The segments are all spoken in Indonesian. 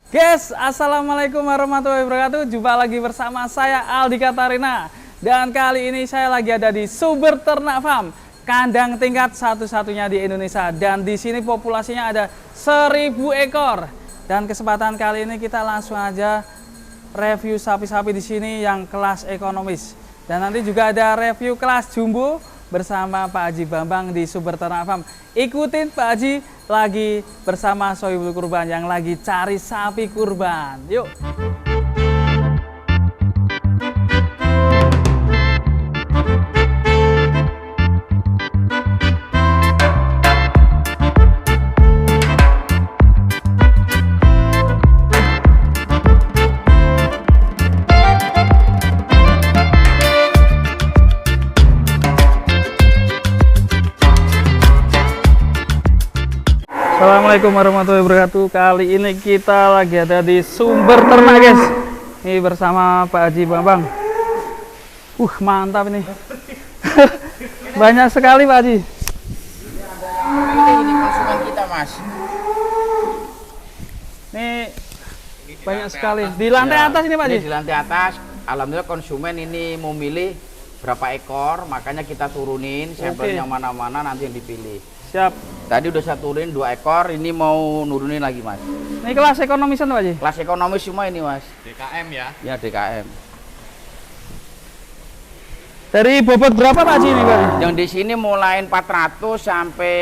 Guys, assalamualaikum warahmatullahi wabarakatuh. Jumpa lagi bersama saya Aldi Katarina. Dan kali ini saya lagi ada di Sumber Ternak Farm, kandang tingkat satu-satunya di Indonesia. Dan di sini populasinya ada 1000 ekor. Dan kesempatan kali ini kita langsung aja review sapi-sapi di sini yang kelas ekonomis. Dan nanti juga ada review kelas jumbo bersama Pak Haji Bambang di Sumber Ternak Farm. Ikutin Pak Haji lagi bersama Sohibul Kurban yang lagi cari sapi kurban. Yuk. Assalamualaikum warahmatullahi wabarakatuh. Kali ini kita lagi ada di Sumber Ternak, guys. Ini bersama Pak Haji Bambang. Mantap ini. Banyak sekali Pak Haji. Ini konsumen kita, Mas. Ini banyak sekali. Di lantai atas ini Pak Haji. Di lantai atas, alhamdulillah konsumen ini mau milih berapa ekor, makanya kita turunin sampel yang mana-mana nanti yang dipilih. Siap. Tadi udah saya turunin 2 ekor, ini mau nurunin lagi, Mas. Ini kelas ekonomisan Pak Haji? Kelas ekonomis semua ini, Mas. DKM ya? Ya, DKM. Dari bobot berapa Pak Haji ini Pak Haji? Yang di sini mulai 400 sampai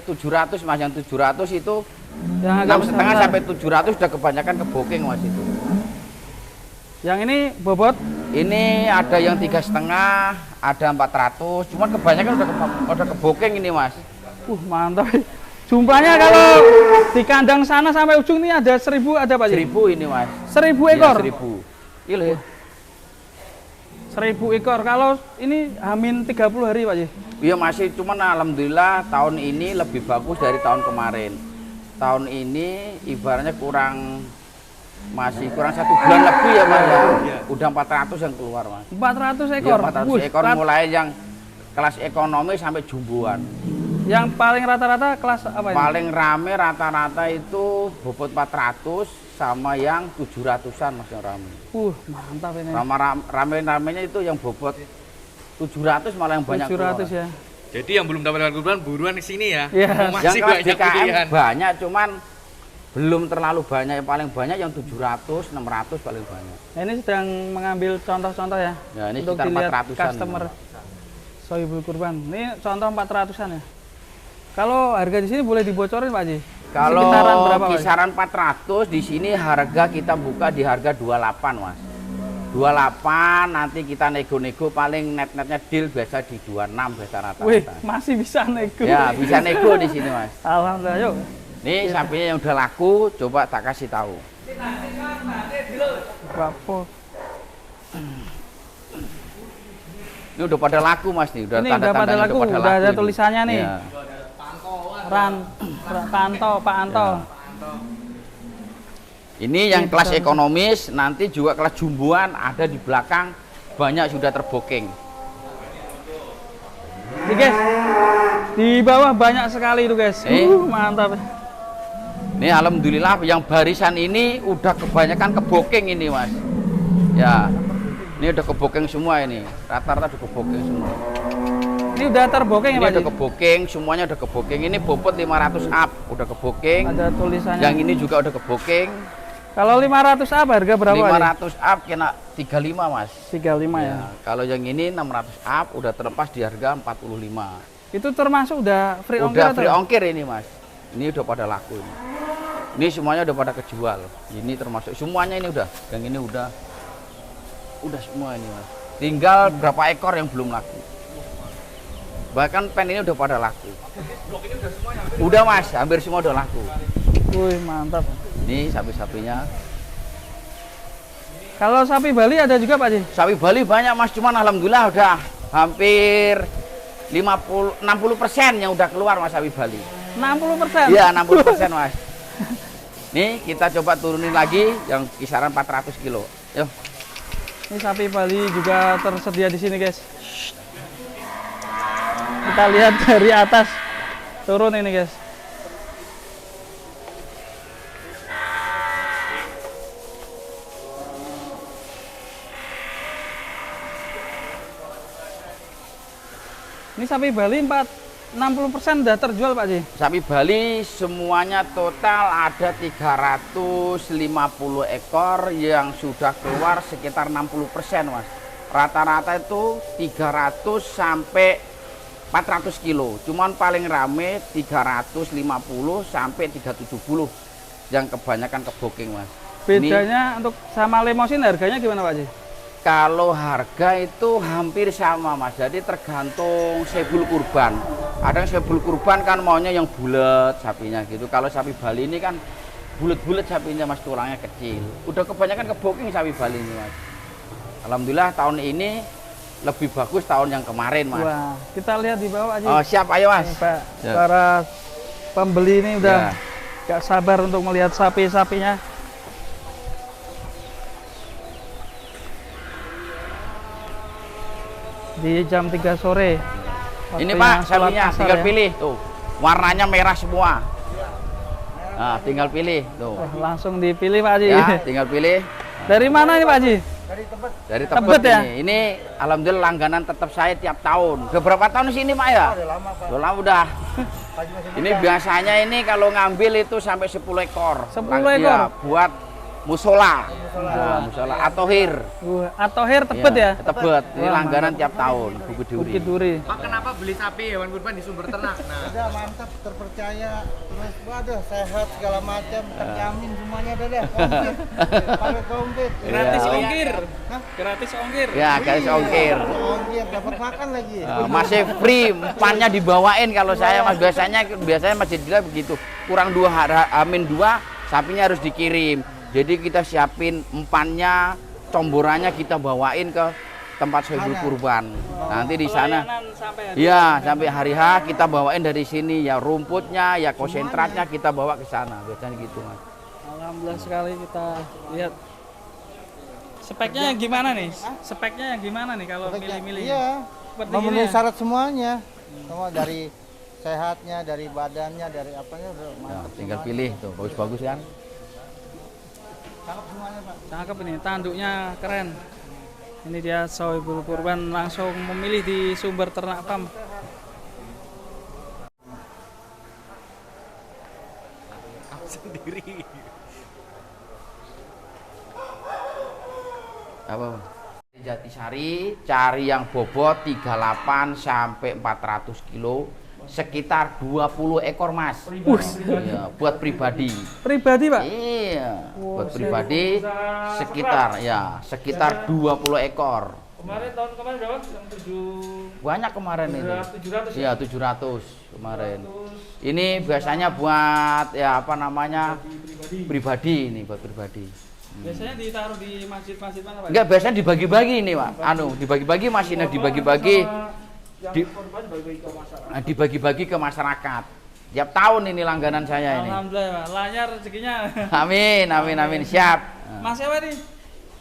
700, Mas. Yang 700 itu Yang agak 6,5 sampai 700 udah kebanyakan keboking, Mas, itu. Yang ini bobot? Ini ada yang 3,5, ada 400, cuman kebanyakan udah keboking ini, Mas. Mantap. Jumlahnya kalau di kandang sana sampai ujung ini ada 1000 ada Pak Haji? 1000 ini, Mas. 1000 ekor? Ya, 1000. Iya loh. 1000 ekor. Kalau ini hamin 30 hari Pak Haji? Iya, masih, cuman alhamdulillah tahun ini lebih bagus dari tahun kemarin. Tahun ini ibaratnya masih kurang 1 bulan lebih ya, Mas. Ya. Udah 400 yang keluar, Mas. 400 ekor? Ya, 400 ekor mulai yang kelas ekonomi sampai jumboan. Yang paling rata-rata kelas apa ini? Paling rame rata-rata itu bobot 400 sama yang 700-an, Mas, yang rame. Mantap ini. Rame-ramenya itu yang bobot 700 malah yang banyak 700 keluar. ya. Jadi yang belum dapatkan kurban buruan ke sini ya. Iya. Masih Yang kelas banyak DKM pilihan. banyak, cuman belum terlalu banyak. Yang paling banyak yang 700, 600 paling banyak. Ini sedang mengambil contoh-contoh ya. Ya, ini untuk sekitar dilihat 400-an. customer Sohibul Kurban. Ini contoh 400-an ya. Kalau harga di sini boleh dibocorin Pak Haji? Kalau Sekitaran berapa, Pak? kisaran 400 di sini harga kita buka di harga 28, Mas. 28 nanti kita nego-nego paling net-netnya deal biasa di 26 biasa rata-rata. Masih bisa nego. Ya, bisa nego di sini, Mas. Alhamdulillah, yuk. Nih sapinya yang udah laku, coba tak kasih tahu. Berapa? Ini udah pada laku, Mas, nih. Udah Ini tanda udah pada laku, udah ada ini. tulisannya nih. Ya. Pak Anto. Ini yang kelas ekonomis, nanti juga kelas jumboan ada di belakang, banyak sudah terboking. Nih guys, di bawah banyak sekali itu guys. Mantap. Ini alhamdulillah yang barisan ini udah kebanyakan keboking ini, Mas. Ya, ini udah keboking semua ini, rata-rata udah keboking semua. Ini udah terboking ya Ini Pak udah Haji? keboking, semuanya udah keboking. Ini bobot 500 up, udah keboking. Ada tulisannya. Yang ini juga udah keboking. Kalau 500 up harga berapa? 500 up kena 35, Mas. 35 ya. Kalau yang ini 600 up udah terlepas di harga 45. Itu termasuk udah free ongkir Udah atau? free ongkir ini, Mas. Ini udah pada laku ini. Ini semuanya udah pada kejual. Ini termasuk semuanya ini udah. Yang ini udah semua ini, Mas. Tinggal berapa ekor yang belum laku. Bahkan pen ini udah pada laku. Udah, Mas, hampir semua udah laku. Mantap. Ini sapi-sapinya. Kalau sapi Bali ada juga Pak Haji? Sapi Bali banyak, Mas, cuman alhamdulillah udah hampir 60% yang udah keluar, Mas, sapi Bali. 60%? Iya, 60%, Mas. Nih, kita coba turunin lagi yang kisaran 400 kilo. Yuk. Ini sapi Bali juga tersedia di sini, guys. Kita lihat dari atas turun ini, guys. Ini sapi Bali 60% udah terjual Pak Haji. Sapi Bali semuanya total ada 350 ekor yang sudah keluar sekitar 60% Mas. Rata-rata itu 300 sampai 400 kilo. Cuman paling rame 350 sampai 370 yang kebanyakan keboking Mas. Bedanya untuk sama lemosin harganya gimana Pak Haji? Kalau harga itu hampir sama Mas, jadi tergantung sebul kurban. Ada yang sebul kurban kan maunya yang bulat sapinya gitu. Kalau sapi Bali ini kan bulat-bulat sapinya Mas, tulangnya kecil. Udah kebanyakan keboking sapi Bali ini Mas. Alhamdulillah tahun ini lebih bagus tahun yang kemarin Mas. Wah, kita lihat di bawah aja. Oh siap, ayo Mas. Pak, Ya. para pembeli ini udah Ya. gak sabar untuk melihat sapi-sapinya. Di jam 3 sore. Ini Waktunya Pak, sholat sapinya asar tinggal ya. pilih tuh. Warnanya merah semua. Nah, tinggal pilih tuh. Wah, langsung dipilih Pak Haji. Ya, tinggal pilih. Dari mana ini Pak Haji? Dari Tebet Tebet ya? ini alhamdulillah langganan tetap saya tiap tahun. Beberapa tahun di sini Pak ya? Udah lama Pak. Udah lama udah. Ini biasanya ini kalau ngambil itu sampai 10 ekor. 10 Iya, ekor? buat musola. Nah, musola Atohir. Atohir Tebet ya? Tebet. Ini Wah, langganan tiap tahun. Bukit Duri. Bukit Duri. Pak, kenapa beli sapi hewan kurban di sumber ternak? Nah, Udah mantap, terpercaya, terus waduh sehat segala macam, terjamin semuanya ada deh. Komplit, pakai komplit. Gratis Iya. ongkir. Hah? Gratis ongkir. Ya, garis ongkir. Ongkir, dapat makan lagi. Masih free, empannya dibawain kalau saya Mas. Biasanya Masjid Gila begitu. Kurang 2 hari, amin 2, sapinya harus dikirim. Jadi kita siapin empannya, comborannya kita bawain ke tempat sebul kurban. Nanti di sana, Pelayanan sampai hari ya sampai hari H kita bawain dari sini ya rumputnya, ya konsentratnya kita bawa ke sana. Biasanya gitu Mas. Alhamdulillah sekali kita lihat. Speknya yang gimana nih? Speknya yang gimana nih kalau milih-milih? Iya, Seperti memenuhi gini ya? syarat semuanya. Semua dari sehatnya, dari badannya, dari apanya udah Ya, mantap. tinggal semuanya. pilih tuh, bagus-bagus kan. Cakep semuanya Pak. Cakep ini, tanduknya keren. Ini dia Sohibul Kurban langsung memilih di sumber ternak farm. sendiri. Apa? Di Jatisari cari yang bobot 38 sampai 400 kilo, sekitar 20 ekor Mas. Iya, buat pribadi. Pribadi Pak? Iya, buat pribadi sekitar 20 ekor. Kemarin tahun kemarin berapa? Yang 7 Banyak kemarin itu. 700 Iya, 700 kemarin. Ini biasanya buat ya apa namanya? Pribadi ini, buat pribadi. biasanya ditaruh di masjid-masjid mana Pak? Enggak, biasanya dibagi-bagi ini, Pak. Dibagi-bagi mesinnya dibagi-bagi. Dibagi-bagi ke masyarakat. Tiap tahun ini langganan saya ini. Alhamdulillah Pak, lancar rezekinya. Amin, amin, amin. Siap. Mas siapa nih?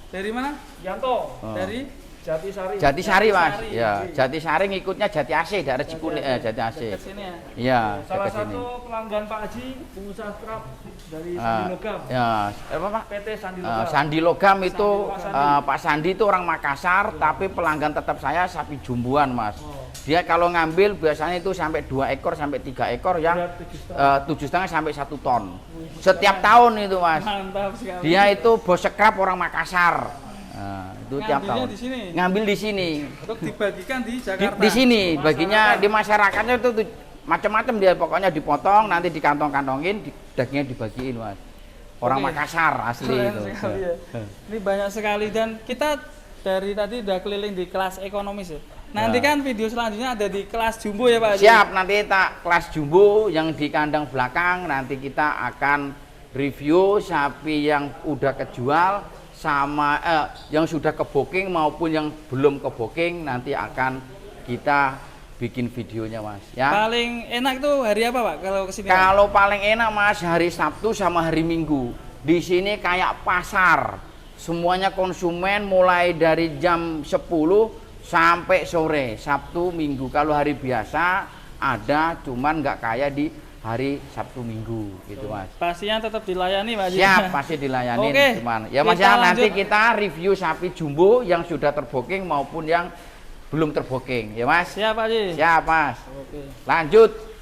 Dari mana? Yanto. Dari Jatisari. Jatisari, Mas. Jatisari. Ya, Jatisari ngikutnya Jati AC, daerah Cikunik, Jati AC. Dekat sini ya. Iya, Salah dekat sini. satu pelanggan Pak Haji, pengusaha scrap dari Ah, Sandi Logam. ya, apa Pak? PT Sandi Logam. Sandi Logam itu Sandi. Pak Sandi itu orang Makassar, tapi pelanggan tetap saya sapi jumbuan, Mas. Dia kalau ngambil biasanya itu sampai 2 ekor sampai 3 ekor yang Berat 7,5 sampai 1 ton. Setiap tahun itu, Mas. Mantap sekali. Dia itu bos sekrap orang Makassar. Nah, itu tiap Ngambilnya tahun. di sini? Ngambil di sini. Untuk dibagikan di Di, Jakarta. di sini baginya di masyarakatnya itu macam-macam, dia pokoknya dipotong, nanti dikantong-kantongin, dagingnya dibagiin, Mas. Orang Oke. Makassar asli Keren itu. sekali ya. Ini banyak sekali dan kita dari tadi udah keliling di kelas ekonomis ya. Nanti Ya. kan video selanjutnya ada di kelas jumbo ya Pak Haji? Siap, nanti tak kelas jumbo yang di kandang belakang, nanti kita akan review sapi yang udah kejual sama yang sudah ke booking maupun yang belum ke booking, nanti akan kita bikin videonya, Mas, ya. Paling enak tuh hari apa Pak kalau kesini? Pak? Kalau paling enak, Mas, hari Sabtu sama hari Minggu. Di sini kayak pasar. Semuanya konsumen mulai dari jam 10 sampai sore, Sabtu, Minggu. Kalau hari biasa ada, cuman nggak kayak di hari Sabtu Minggu gitu, Mas. Pastinya tetap dilayani Pak Haji. Siap, pasti dilayani. Oke, Cuman ya Mas kita ya, nanti lanjut. kita review sapi jumbo yang sudah terbooking maupun yang belum terbooking ya Mas. Siap Pak Haji. Siap Mas. Oke. Lanjut.